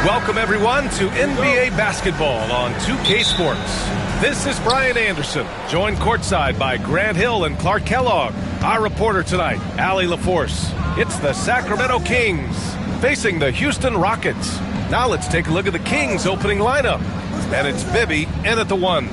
Welcome, everyone, to NBA basketball on 2K Sports. This is Brian Anderson, joined courtside by Grant Hill and Clark Kellogg. Our reporter tonight, Allie LaForce. It's the Sacramento Kings facing the Houston Rockets. Now let's take a look at the Kings' opening lineup. And it's Bibby in at the 1.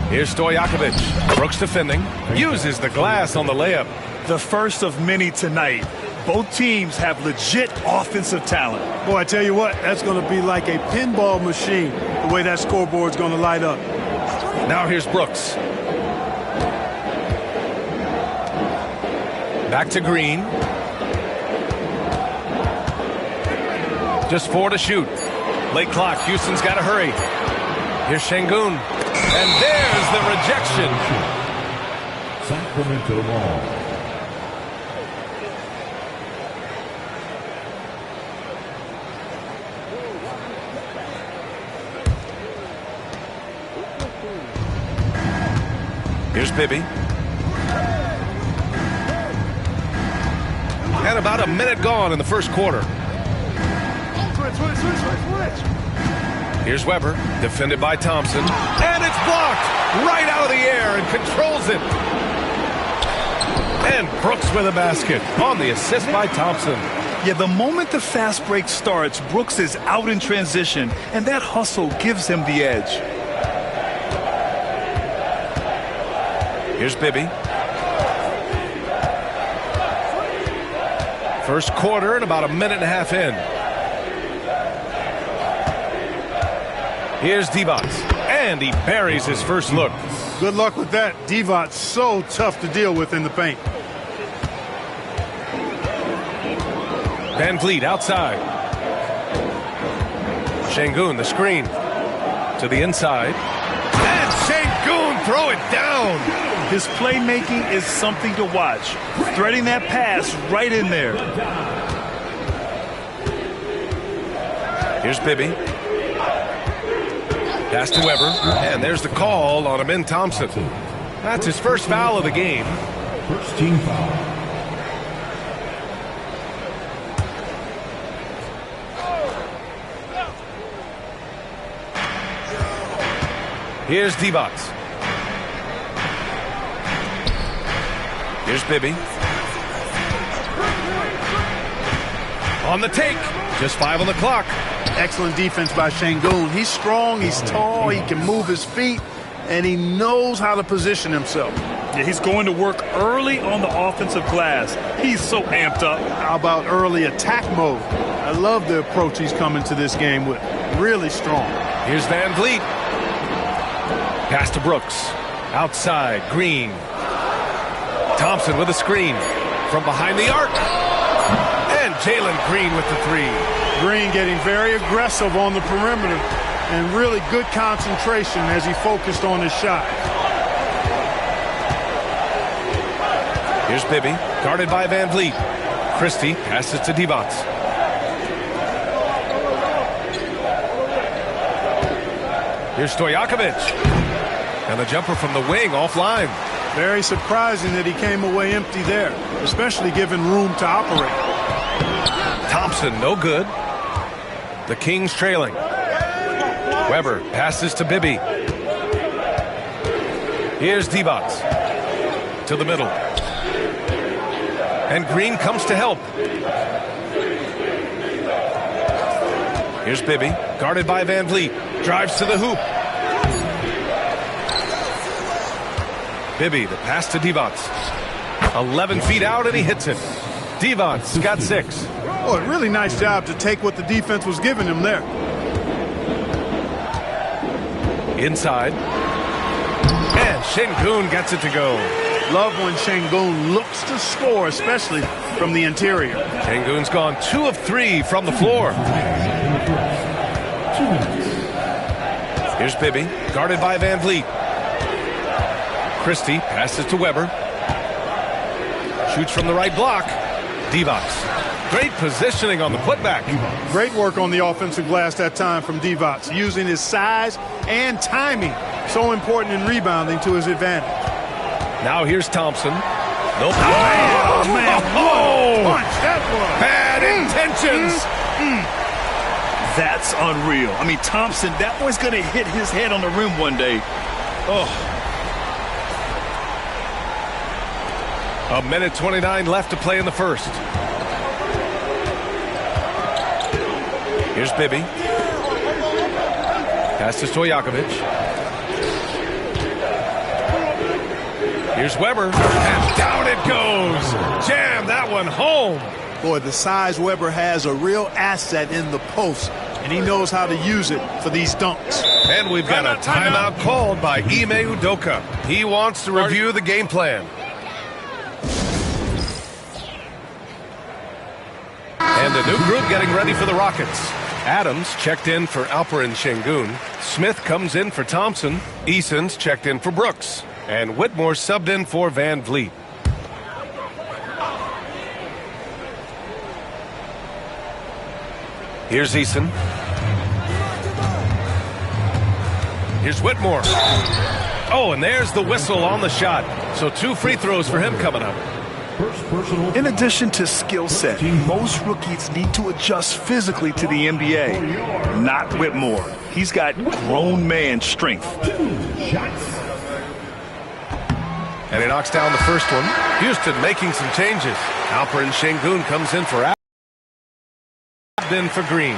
Here's Stojakovic. Brooks defending. Uses the glass on the layup. The first of many tonight. Both teams have legit offensive talent. Boy, I tell you what, that's going to be like a pinball machine, the way that scoreboard's going to light up. Now here's Brooks. Back to Green. Just 4 to shoot. Late clock. Houston's got to hurry. Here's Şengün. And there's the rejection. Sacramento ball. Here's Bibby. And about a minute gone in the first quarter. Here's Weber, defended by Thompson. And it's blocked right out of the air and controls it. And Brooks with a basket on the assist by Thompson. Yeah, the moment the fast break starts, Brooks is out in transition, and that hustle gives him the edge. Here's Bibby. First quarter and about a minute and a half in. Here's Divac. And he buries his first look. Good luck with that. Divac's so tough to deal with in the paint. Van Vliet outside. Şengün, the screen. To the inside. And Şengün throw it down. His playmaking is something to watch. Threading that pass right in there. Here's Bibby. Pass to Weber. And there's the call on Amin Thompson. That's his first foul of the game. First team foul. Here's Divac. Here's Bibby. On the take. Just 5 on the clock. Excellent defense by Şengün. He's strong, he's tall, he can move his feet, and he knows how to position himself. Yeah, he's going to work early on the offensive glass. He's so amped up. How about early attack mode? I love the approach he's coming to this game with. Really strong. Here's Van Vliet. Pass to Brooks. Outside, Green. Thompson with a screen from behind the arc. And Jalen Green with the 3. Green getting very aggressive on the perimeter and really good concentration as he focused on his shot. Here's Bibby, guarded by Van Vliet. Christie passes to Divac. Here's Stojakovic. And the jumper from the wing offline. Very surprising that he came away empty there, especially given room to operate. Thompson, no good. The Kings trailing. Weber passes to Bibby. Here's Divac. To the middle. And Green comes to help. Here's Bibby, guarded by Van Vliet. Drives to the hoop. Bibby, the pass to Divac. 11 feet out, and he hits it. Divac's got 6. Oh, a really nice job to take what the defense was giving him there. Inside. And Şengün gets it to go. Love when Şengün looks to score, especially from the interior. Şengün's gone 2 of 3 from the floor. Here's Bibby, guarded by Van Vliet. Christie passes to Weber. Shoots from the right block. Divac. Great positioning on the putback. Great work on the offensive glass that time from Divac, using his size and timing. So important in rebounding to his advantage. Now here's Thompson. Nope. Oh, man. Oh, Punch that was. bad intentions. That's unreal. I mean, Thompson, that boy's going to hit his head on the rim one day. Oh. A minute 29 left to play in the first. Here's Bibby. Pass to Stojakovic. Here's Weber. And down it goes. Jam that one home. Boy, the size Weber has a real asset in the post, and he knows how to use it for these dunks. And we've got a timeout called by Ime Udoka. He wants to review the game plan. And a new group getting ready for the Rockets. Adams checked in for Alperen Şengün. Smith comes in for Thompson. Eason's checked in for Brooks. And Whitmore subbed in for Van Vliet. Here's Eason. Here's Whitmore. Oh, and there's the whistle on the shot. So 2 free throws for him coming up. In addition to skill set, most rookies need to adjust physically to the NBA. Not Whitmore. He's got grown man strength. And he knocks down the first one. Houston making some changes. Alperen Şengün comes in for in for Green.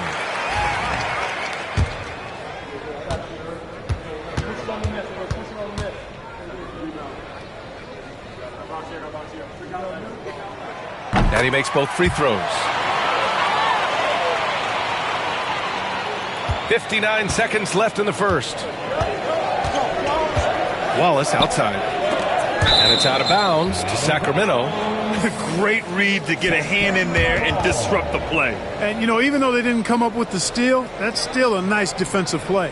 And he makes both free throws. 59 seconds left in the first. Wallace outside. And it's out of bounds to Sacramento. Great read to get a hand in there and disrupt the play. And, you know, even though they didn't come up with the steal, that's still a nice defensive play.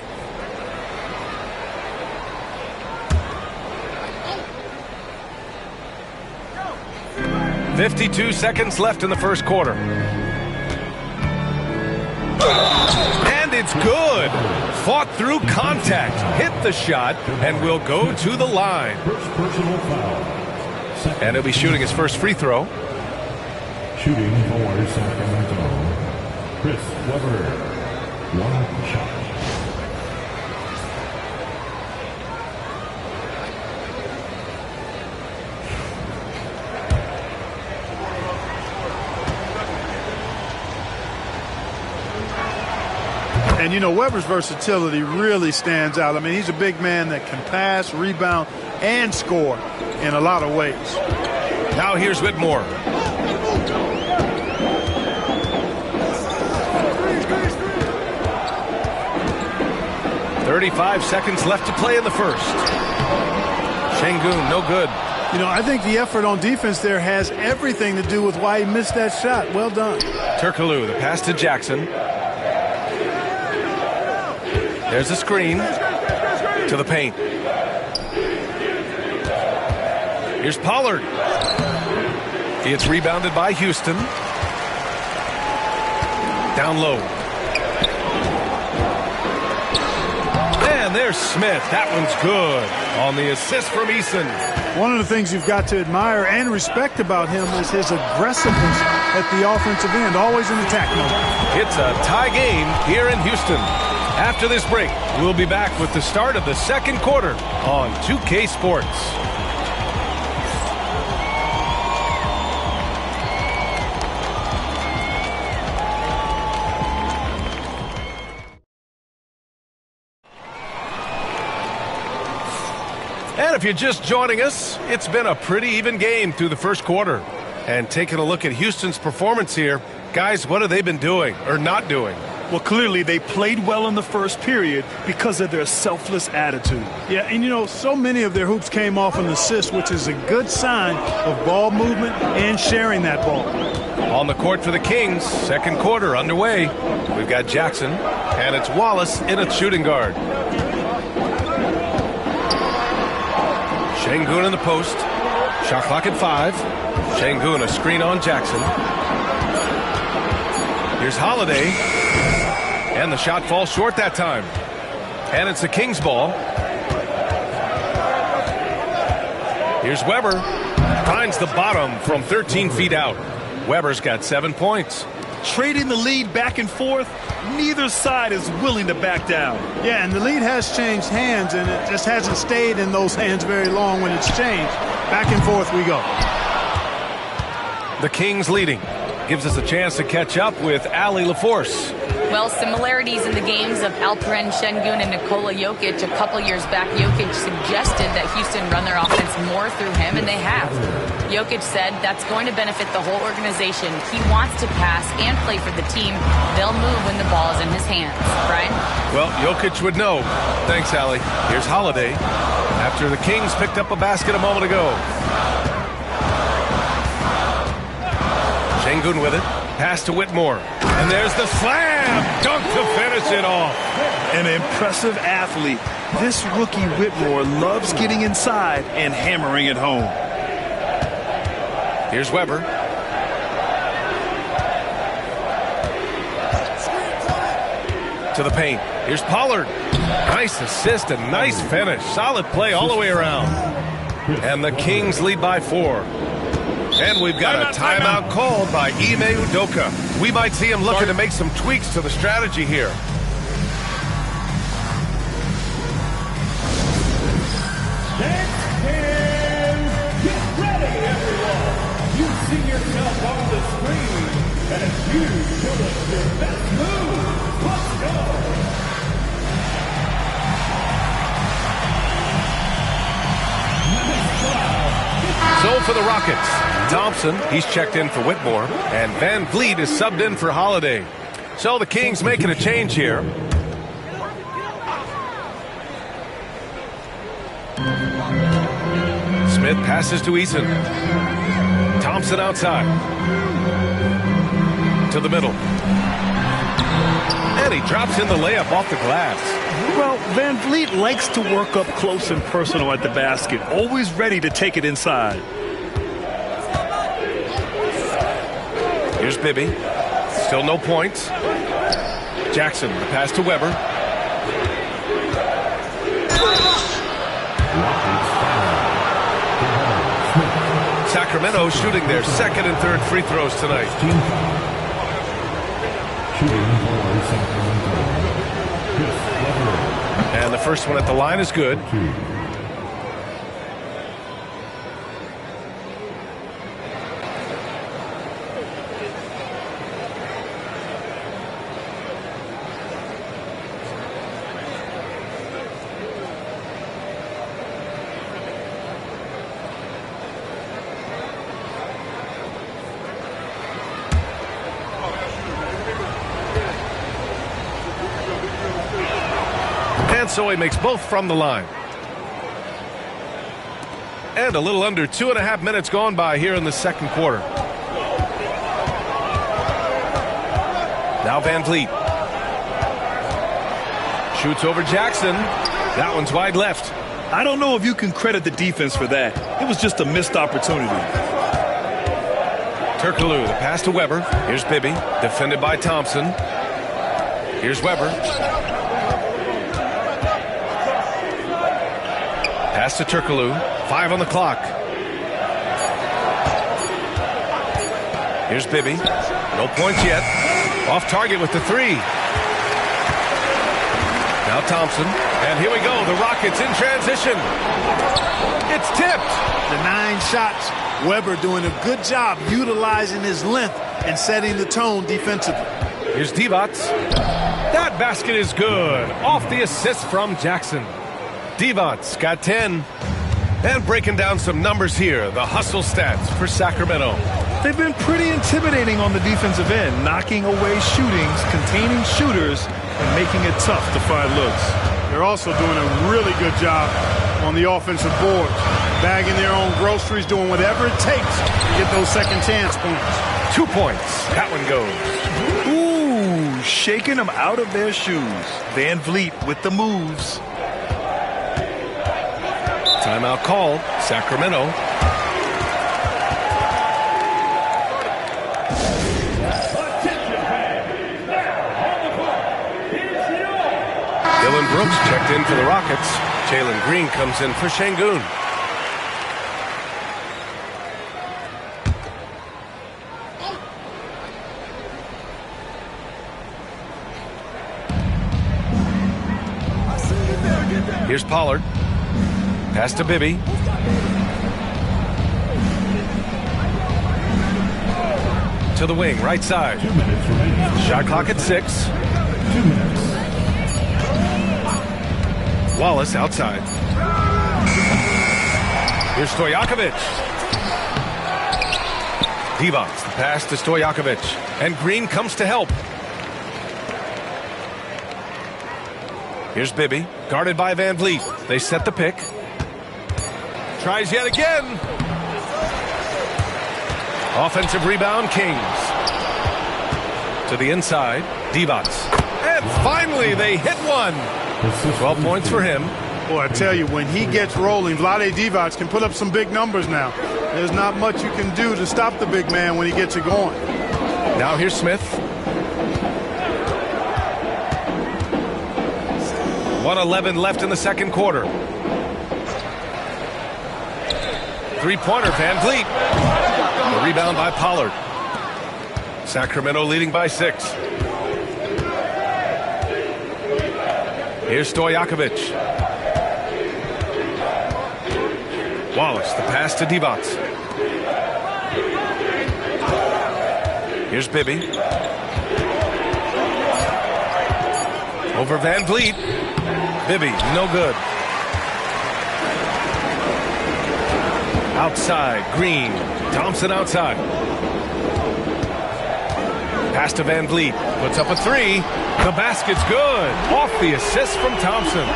.52 seconds left in the first quarter. And it's good. Fought through contact, hit the shot, and will go to the line. Personal foul. And he'll be shooting his first free throw. Shooting for Sacramento. Chris Weber. 1 shot. And, you know, Weber's versatility really stands out. I mean, he's a big man that can pass, rebound, and score in a lot of ways. Now here's Whitmore. .35 seconds left to play in the first. Şengün, no good. You know, I think the effort on defense there has everything to do with why he missed that shot. Well done. Turkoglu, the pass to Jackson. There's a screen to the paint. Here's Pollard. It's rebounded by Houston. Down low. And there's Smith. That one's good on the assist from Eason. One of the things you've got to admire and respect about him is his aggressiveness at the offensive end, always in attack mode. It's a tie game here in Houston. After this break, we'll be back with the start of the second quarter on 2K Sports. And if you're just joining us, it's been a pretty even game through the first quarter. And taking a look at Houston's performance here, guys, what have they been doing or not doing? Well, clearly they played well in the first period because of their selfless attitude. Yeah, and you know, so many of their hoops came off an assist, which is a good sign of ball movement and sharing that ball. On the court for the Kings, second quarter underway. We've got Jackson, and it's Wallace in at shooting guard. Şengün in the post. Shot clock at 5. Şengün a screen on Jackson. Here's Holiday. And the shot falls short that time. And it's the Kings ball. Here's Weber. Finds the bottom from 13 feet out. Weber's got 7 points. Trading the lead back and forth, neither side is willing to back down. Yeah, and the lead has changed hands, and it just hasn't stayed in those hands very long when it's changed. Back and forth we go. The Kings leading. Gives us a chance to catch up with Ali LaForce. Well, similarities in the games of Alperen Şengün and Nikola Jokic. A couple years back, Jokic suggested that Houston run their offense more through him, and they have. Jokic said that's going to benefit the whole organization. He wants to pass and play for the team. They'll move when the ball is in his hands. Brian? Well, Jokic would know. Thanks, Ali. Here's Holiday after the Kings picked up a basket a moment ago. Şengün with it. Pass to Whitmore. And there's the slam. Dunk to finish it off. An impressive athlete. This rookie Whitmore loves getting inside and hammering it home. Here's Weber. To the paint. Here's Pollard. Nice assist and nice finish. Solid play all the way around. And the Kings lead by 4. And we've got a timeout called by Ime Udoka. We might see him looking to make some tweaks to the strategy here. And get ready, everyone. You see yourself on the screen as you show us your best move. Let's go. So for the Rockets, Thompson, he's checked in for Whitmore, and Van Vliet is subbed in for Holiday. So the Kings making a change here. Smith passes to Eason. Thompson outside. To the middle. And he drops in the layup off the glass. Well, Van Vliet likes to work up close and personal at the basket, always ready to take it inside. Here's Bibby. Still no points. Jackson, the pass to Weber. Sacramento shooting their second and third free throws tonight. And the first one at the line is good. And so he makes both from the line. And a little under 2.5 minutes gone by here in the second quarter. Now Van Vliet. Shoots over Jackson. That one's wide left. I don't know if you can credit the defense for that. It was just a missed opportunity. Turkoglu, the pass to Weber. Here's Bibby, defended by Thompson. Here's Weber. Pass to Turkoglu. 5 on the clock. Here's Bibby. No points yet. Off target with the 3. Now Thompson. And here we go. The Rockets in transition. It's tipped. The 9 shots. Weber doing a good job utilizing his length and setting the tone defensively. Here's Divac. That basket is good. Off the assist from Jackson. Divac got 10. And breaking down some numbers here, the hustle stats for Sacramento. They've been pretty intimidating on the defensive end, knocking away shootings, containing shooters, and making it tough to find looks. They're also doing a really good job on the offensive boards, bagging their own groceries, doing whatever it takes to get those second chance points. 2 points. That one goes. Ooh, shaking them out of their shoes. Van Vliet with the moves. Timeout called. Sacramento. Dylan Brooks checked in for the Rockets. Jalen Green comes in for Şengün. Here's Pollard. Pass to Bibby. To the wing, right side. Shot clock at 6. Wallace outside. Here's Stojakovic. Divac, the pass to Stojakovic. And Green comes to help. Here's Bibby, guarded by Van Vliet. They set the pick. Tries yet again. Offensive rebound, Kings. To the inside, Divac. And finally, they hit one. 12 points for him. Boy, I tell you, when he gets rolling, Vlade Divac can put up some big numbers now. There's not much you can do to stop the big man when he gets it going. Now here's Smith. 1:11 left in the second quarter. Three-pointer, Van Vliet. The rebound by Pollard. Sacramento leading by 6. Here's Stojakovic. Wallace, the pass to Divac. Here's Bibby. Over Van Vliet. Bibby, no good. Outside, Green. Thompson outside. Pass to Van Vliet. Puts up a 3. The basket's good. Off the assist from Thompson.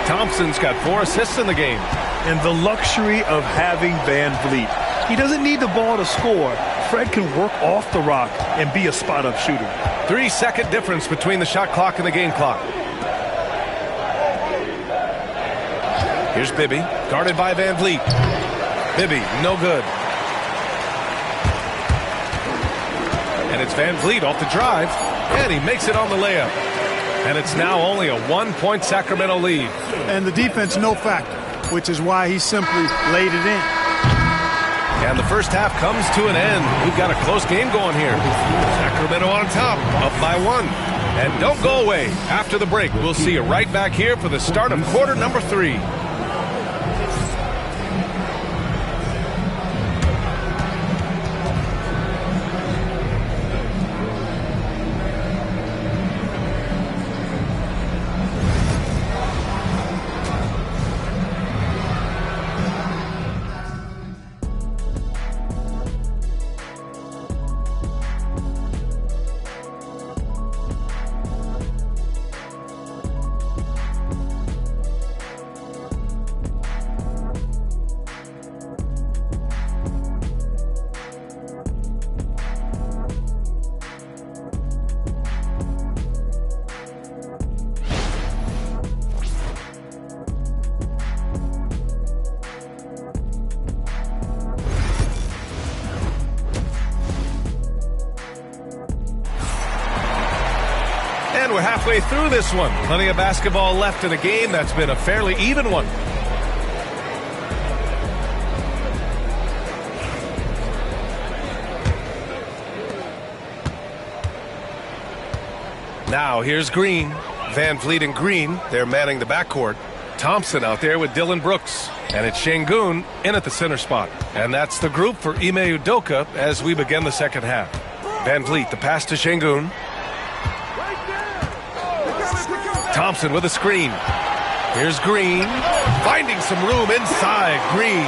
Thompson's got 4 assists in the game. And the luxury of having Van Vliet. He doesn't need the ball to score. Fred can work off the rock and be a spot-up shooter. 3-second difference between the shot clock and the game clock. Here's Bibby, guarded by Van Vliet. Bibby, no good. And it's Van Vliet off the drive, and he makes it on the layup. And it's now only a 1-point Sacramento lead. And the defense, no factor, which is why he simply laid it in. And the first half comes to an end. We've got a close game going here. Sacramento on top, up by 1. And don't go away. After the break, we'll see you right back here for the start of quarter number 3. And we're halfway through this one. Plenty of basketball left in a game that's been a fairly even one. Now here's Green. Van Vliet and Green, they're manning the backcourt. Thompson out there with Dylan Brooks. And it's Şengün in at the center spot. And that's the group for Ime Udoka as we begin the second half. Van Vliet, the pass to Şengün. Thompson with a screen. Here's Green. Finding some room inside. Green.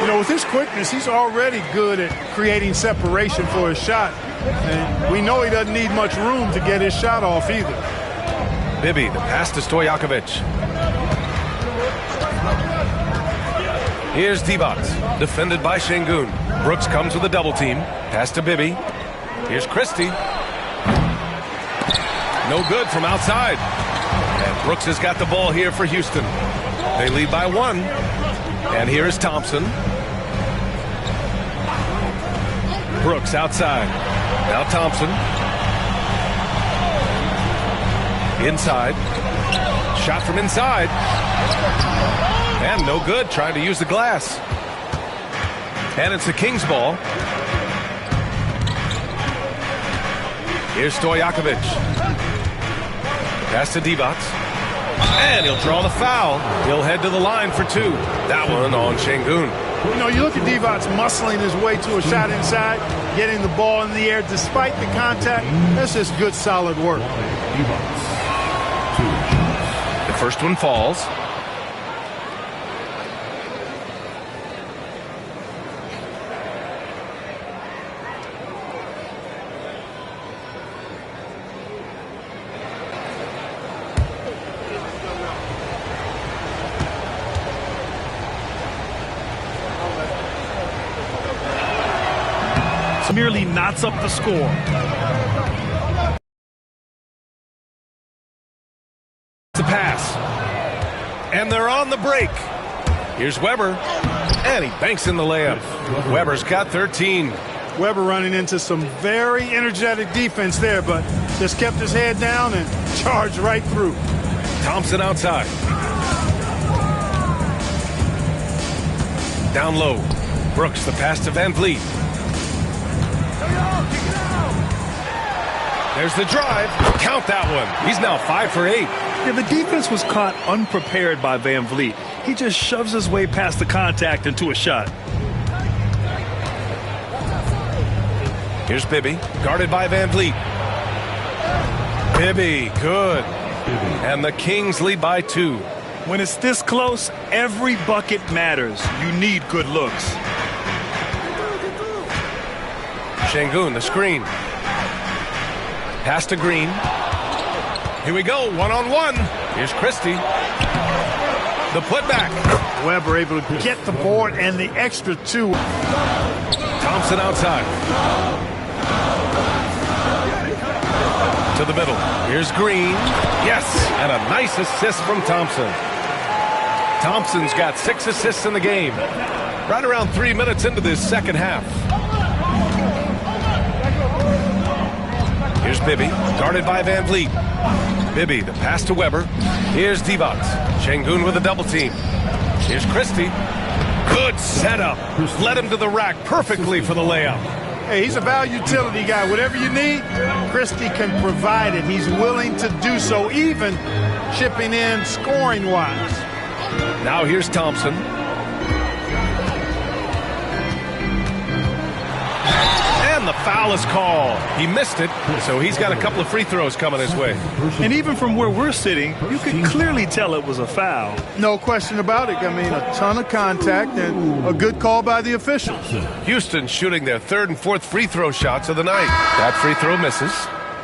You know, with his quickness, he's already good at creating separation for his shot. And we know he doesn't need much room to get his shot off either. Bibby, the pass to Stojakovic. Here's Divac, defended by Şengün. Brooks comes with a double team. Pass to Bibby. Here's Christie. No good from outside. And Brooks has got the ball here for Houston. They lead by 1. And here is Thompson. Brooks outside. Now Thompson. Inside. Shot from inside. And no good, trying to use the glass. And it's the Kings ball. Here's Stojakovic. Pass to Divac. And he'll draw the foul. He'll head to the line for 2. That one on Şengün. You know, you look at Divac muscling his way to a shot inside, getting the ball in the air despite the contact. That's just good, solid work. The first one falls. Merely knots up the score. The pass. And they're on the break. Here's Weber. And he banks in the layup. Weber's got 13. Weber running into some very energetic defense there, but just kept his head down and charged right through. Thompson outside. Down low. Brooks, the pass to Van Vliet. There's the drive. Count that one. He's now 5 for 8. Yeah, the defense was caught unprepared by Van Vliet. He just shoves his way past the contact into a shot. Here's Bibby, guarded by Van Vliet. Bibby, good. And the Kings lead by 2. When it's this close, every bucket matters. You need good looks. Şengün, the screen. Pass to Green. Here we go, one-on-one. Here's Christie. The putback. Weber able to get the board and the extra 2. Thompson outside. To the middle. Here's Green. Yes, and a nice assist from Thompson. Thompson's got 6 assists in the game. Right around 3 minutes into this second half. Here's Bibby, guarded by Van Vliet. Bibby, the pass to Weber. Here's Divac. Şengün with a double team. Here's Christie. Good setup. Led him to the rack perfectly for the layup. Hey, he's a value utility guy. Whatever you need, Christie can provide it. He's willing to do so, even chipping in scoring-wise. Now here's Thompson. And the foul is called. He missed it, so he's got a couple of free throws coming his way. And even from where we're sitting, you could clearly tell it was a foul. No question about it. I mean, a ton of contact and a good call by the officials. Houston shooting their 3rd and 4th free throw shots of the night. That free throw misses.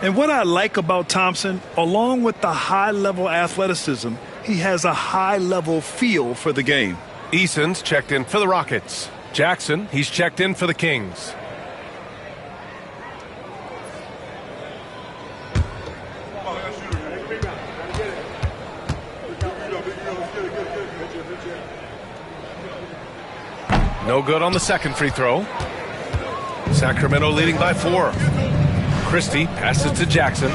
And what I like about Thompson, along with the high-level athleticism, he has a high-level feel for the game. Eason's checked in for the Rockets. Jackson, he's checked in for the Kings. No good on the second free throw. Sacramento leading by 4. Christie passes to Jackson.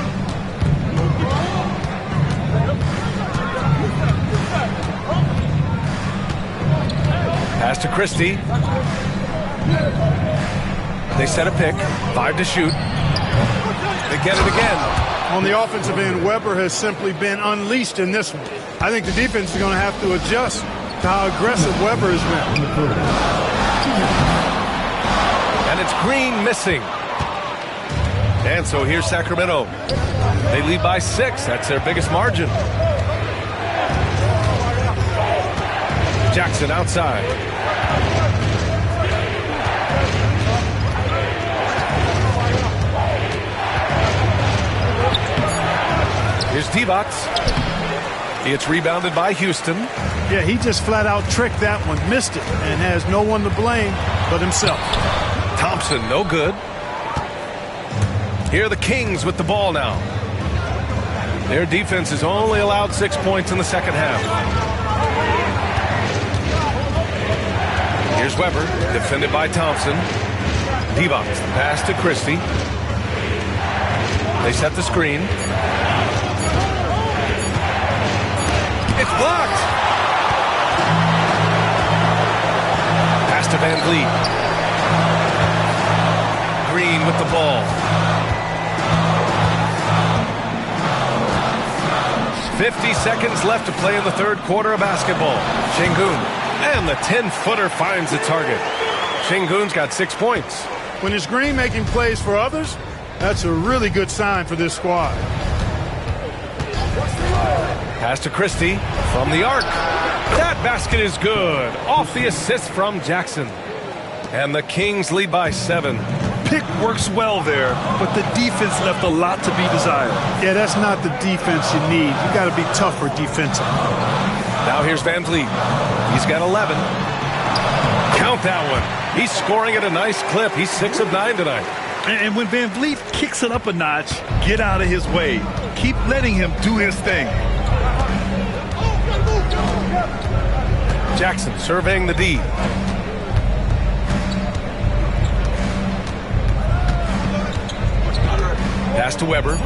Pass to Christie. They set a pick. 5 to shoot. They get it again. On the offensive end, Weber has simply been unleashed in this one. I think the defense is going to have to adjust to how aggressive Weber has been. And it's Green missing. And so here's Sacramento. They lead by 6. That's their biggest margin. Jackson outside. Here's Divac. It's rebounded by Houston. Yeah, he just flat out tricked that one, missed it, and has no one to blame but himself. Thompson, no good. Here are the Kings with the ball now. Their defense has only allowed 6 points in the second half. Here's Weber, defended by Thompson. Divac, pass to Christie. They set the screen. It's blocked. Pass to Van Vliet. Green with the ball. 50 seconds left to play in the third quarter of basketball. Şengün, and the 10-footer finds the target. Şengün's got 6 points. When it's Green making plays for others, that's a really good sign for this squad. Pass to Christie from the arc. That basket is good. Off the assist from Jackson. And the Kings lead by 7. Pick works well there, but the defense left a lot to be desired. Yeah, that's not the defense you need. You got to be tougher defensively. Now here's Van Vliet. He's got 11. Count that one. He's scoring at a nice clip. He's 6 of 9 tonight. And when Van Vliet kicks it up a notch, get out of his way. Keep letting him do his thing. Jackson surveying the D. Pass to Weber.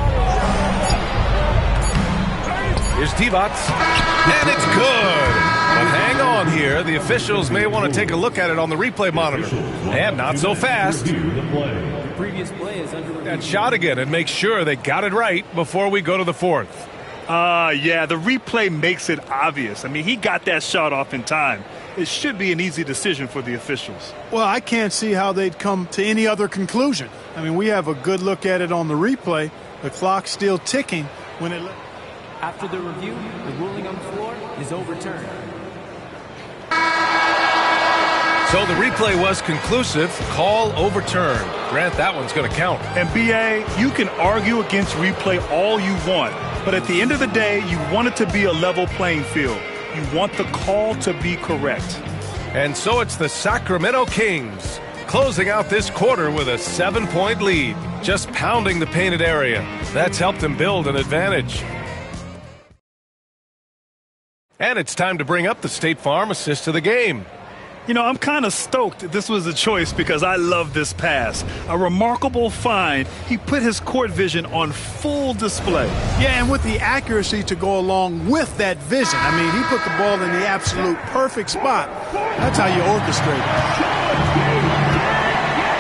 Here's Divac. And it's good. But hang on here. The officials may want to take a look at it on the replay monitor. And not so fast. The previous play is under That shot again and make sure they got it right before we go to the fourth. Yeah, the replay makes it obvious. I mean, he got that shot off in time. It should be an easy decision for the officials. Well, I can't see how they'd come to any other conclusion. I mean, we have a good look at it on the replay. The clock's still ticking when it... After the review, the ruling on the floor is overturned. So the replay was conclusive. Call overturned. Grant, that one's going to count. And BA, you can argue against replay all you want, but at the end of the day, you want it to be a level playing field. You want the call to be correct. And so it's the Sacramento Kings closing out this quarter with a 7-point lead, just pounding the painted area. That's helped them build an advantage. And it's time to bring up the State Farm assist of the game. You know, I'm kind of stoked this was a choice because I love this pass. A remarkable find. He put his court vision on full display. Yeah, and with the accuracy to go along with that vision. I mean, he put the ball in the absolute perfect spot. That's how you orchestrate it.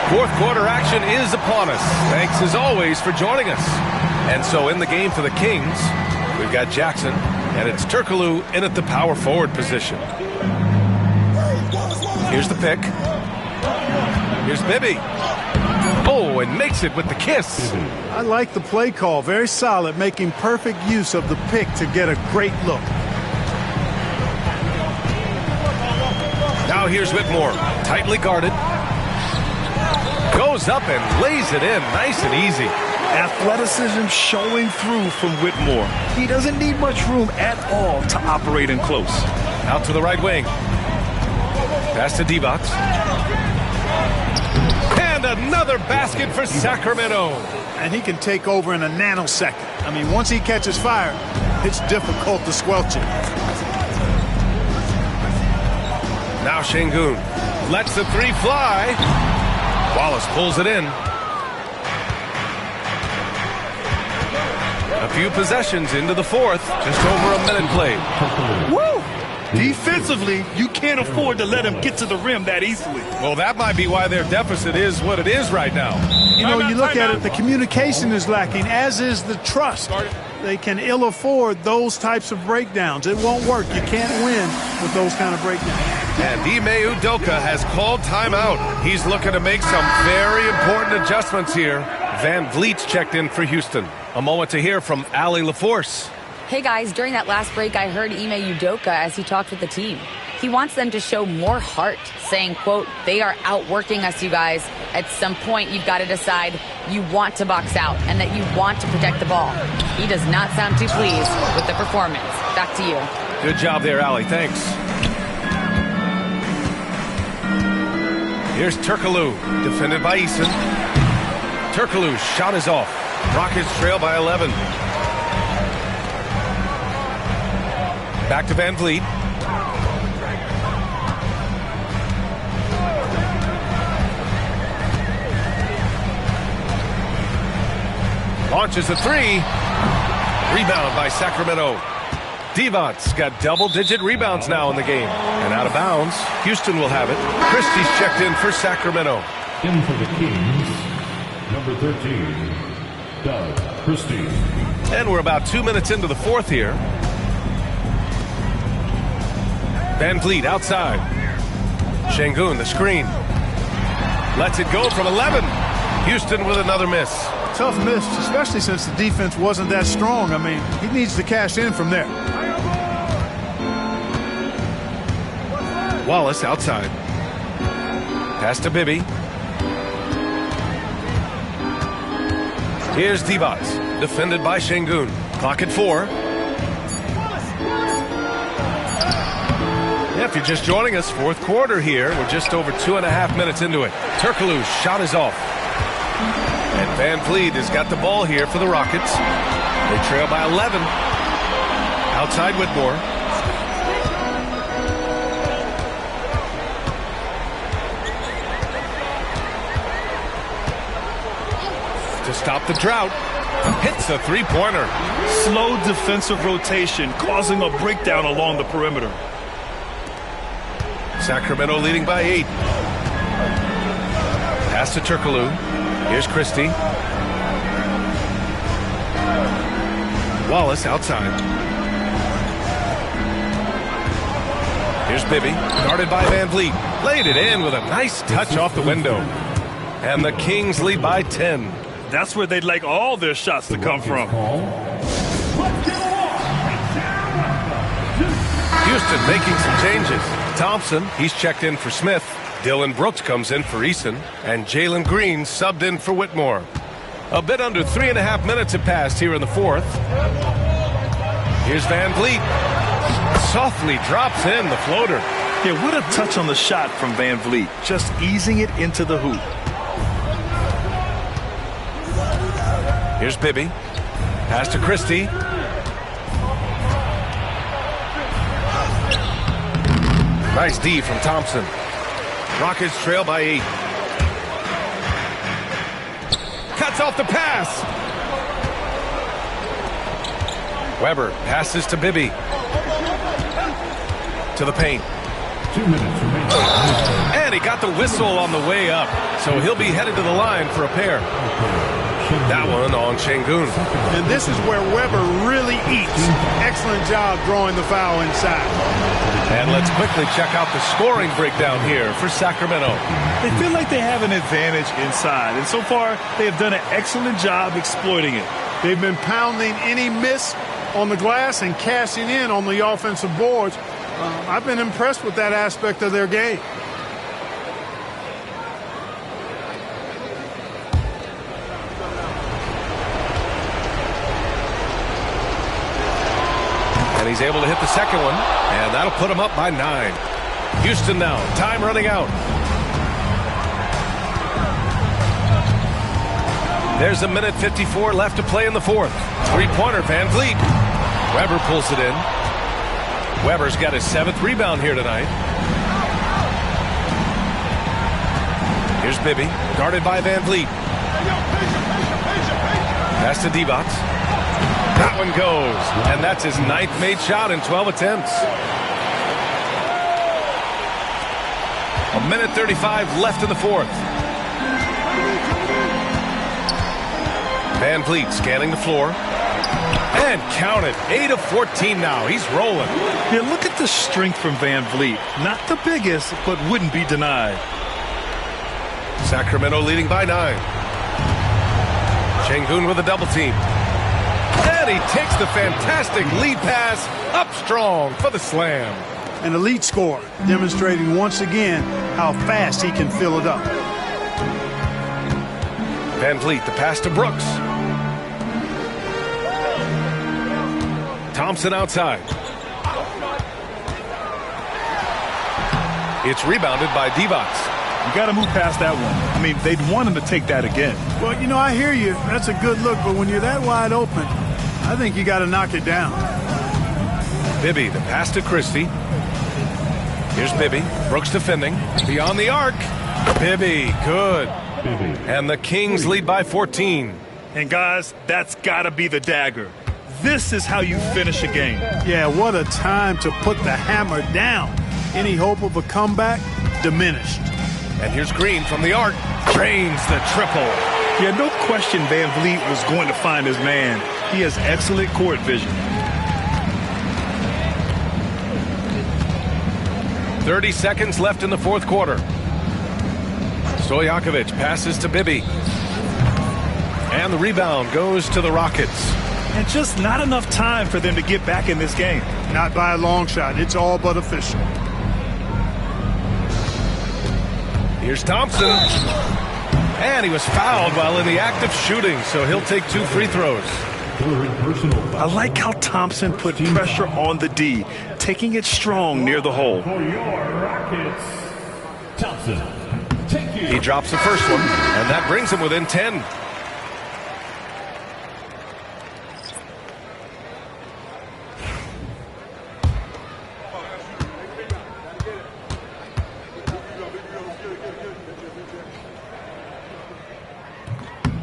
Fourth quarter action is upon us. Thanks as always for joining us. And so in the game for the Kings, we've got Jackson, and it's Turkoglu in at the power forward position. Here's the pick. Here's Bibby. Oh, and makes it with the kiss. I like the play call. Very solid, making perfect use of the pick to get a great look. Now here's Whitmore. Tightly guarded. Goes up and lays it in. Nice and easy. Athleticism showing through from Whitmore. He doesn't need much room at all to operate in close. Out to the right wing. Pass to Divac. And another basket for Sacramento. And he can take over in a nanosecond. I mean, once he catches fire, it's difficult to squelch it. Now Şengün lets the three fly. Wallace pulls it in. A few possessions into the fourth. Just over a minute played. Woo! Defensively, you can't afford to let him get to the rim that easily. Well, that might be why their deficit is what it is right now. You know, you look at it, the communication is lacking, as is the trust. They can ill afford those types of breakdowns. It won't work. You can't win with those kind of breakdowns. And Ime Udoka has called timeout. He's looking to make some very important adjustments here. Van Vliet's checked in for Houston. A moment to hear from Allie LaForce. Hey guys, during that last break, I heard Ime Udoka as he talked with the team. He wants them to show more heart, saying, quote, they are outworking us, you guys. At some point, you've got to decide you want to box out and that you want to protect the ball. He does not sound too pleased with the performance. Back to you. Good job there, Allie. Thanks. Here's Turkoglu, defended by Eason. Turkoglu's shot is off. Rockets trail by 11. Back to Van Vliet. Launches a three. Rebound by Sacramento. Divac's got double-digit rebounds now in the game. And out of bounds, Houston will have it. Christie's checked in for Sacramento. In for the Kings, number 13, And we're about 2 minutes into the fourth here. Van Vliet outside. Şengün, the screen. Lets it go from 11. Houston with another miss. Tough miss, especially since the defense wasn't that strong. I mean, he needs to cash in from there. Wallace outside. Pass to Bibby. Here's Divac, defended by Şengün. Clock at 4. Yeah, if you're just joining us, fourth quarter here. We're just over 2.5 minutes into it. Turkoglu's shot is off. And Van Vliet has got the ball here for the Rockets. They trail by 11. Outside Whitmore. To stop the drought. Hits a three-pointer. Slow defensive rotation, causing a breakdown along the perimeter. Sacramento leading by 8. Pass to Turkoglu. Here's Christie. Wallace outside. Here's Bibby, guarded by Van Vliet. Laid it in with a nice touch off the window. And the Kings lead by 10. That's where they'd like all their shots to come from. Houston making some changes. Thompson, he's checked in for Smith. Dylan Brooks comes in for Eason. And Jalen Green subbed in for Whitmore. A bit under 3.5 minutes have passed here in the fourth. Here's Van Vliet. Softly drops in the floater. Yeah, what a touch on the shot from Van Vliet. Just easing it into the hoop. Here's Bibby. Pass to Christie. Nice D from Thompson. Rockets trail by 8. Cuts off the pass. Weber passes to Bibby. To the paint. 2 minutes remaining. And he got the whistle on the way up. So he'll be headed to the line for a pair. That one on Şengün. And this is where Weber really eats. Excellent job drawing the foul inside. And let's quickly check out the scoring breakdown here for Sacramento. They feel like they have an advantage inside, and so far they have done an excellent job exploiting it. They've been pounding any miss on the glass and cashing in on the offensive boards. I've been impressed with that aspect of their game. And he's able to hit the second one, and that'll put him up by 9. Houston now, time running out. There's 1:54 left to play in the fourth. Three-pointer, Van Vliet. Weber pulls it in. Weber's got his 7th rebound here tonight. Here's Bibby, guarded by Van Vliet. Pass to Divac. That one goes, and that's his 9th made shot in 12 attempts. 1:35 left in the fourth. Van Vliet scanning the floor. And count it, 8 of 14 now. He's rolling. Yeah, look at the strength from Van Vliet. Not the biggest, but wouldn't be denied. Sacramento leading by 9. Şengün with a double team. And he takes the fantastic lead pass up strong for the slam. An elite scorer, demonstrating once again how fast he can fill it up. Van Vliet, the pass to Brooks. Thompson outside. It's rebounded by Divac. You got to move past that one. I mean, they'd want him to take that again. Well, you know, I hear you. That's a good look, but when you're that wide open, I think you got to knock it down. Bibby, the pass to Christie. Here's Bibby. Brooks defending. Beyond the arc. Bibby, good. And the Kings lead by 14. And guys, that's got to be the dagger. This is how you finish a game. Yeah, what a time to put the hammer down. Any hope of a comeback diminished. And here's Green from the arc. Drains the triple. Yeah, no question Van Vliet was going to find his man. He has excellent court vision. 30 seconds left in the fourth quarter. Stojakovic passes to Bibby. And the rebound goes to the Rockets. And just not enough time for them to get back in this game. Not by a long shot. It's all but official. Here's Thompson. And he was fouled while in the act of shooting, so he'll take 2 free throws. I like how Thompson put pressure on the D, taking it strong near the hole. For your Rockets, Thompson. He drops the first one, and that brings him within 10.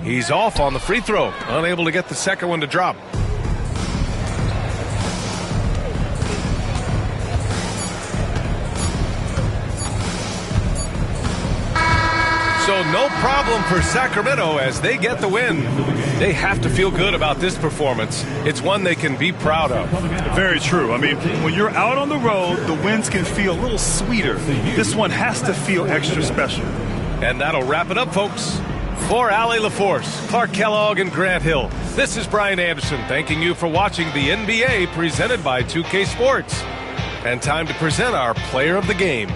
He's off on the free throw, unable to get the second one to drop. So no problem for Sacramento as they get the win. They have to feel good about this performance. It's one they can be proud of. Very true. I mean, when you're out on the road, the wins can feel a little sweeter. This one has to feel extra special. And that'll wrap it up, folks. For Allie LaForce, Clark Kellogg, and Grant Hill, this is Brian Anderson thanking you for watching the NBA presented by 2K Sports. And time to present our player of the game.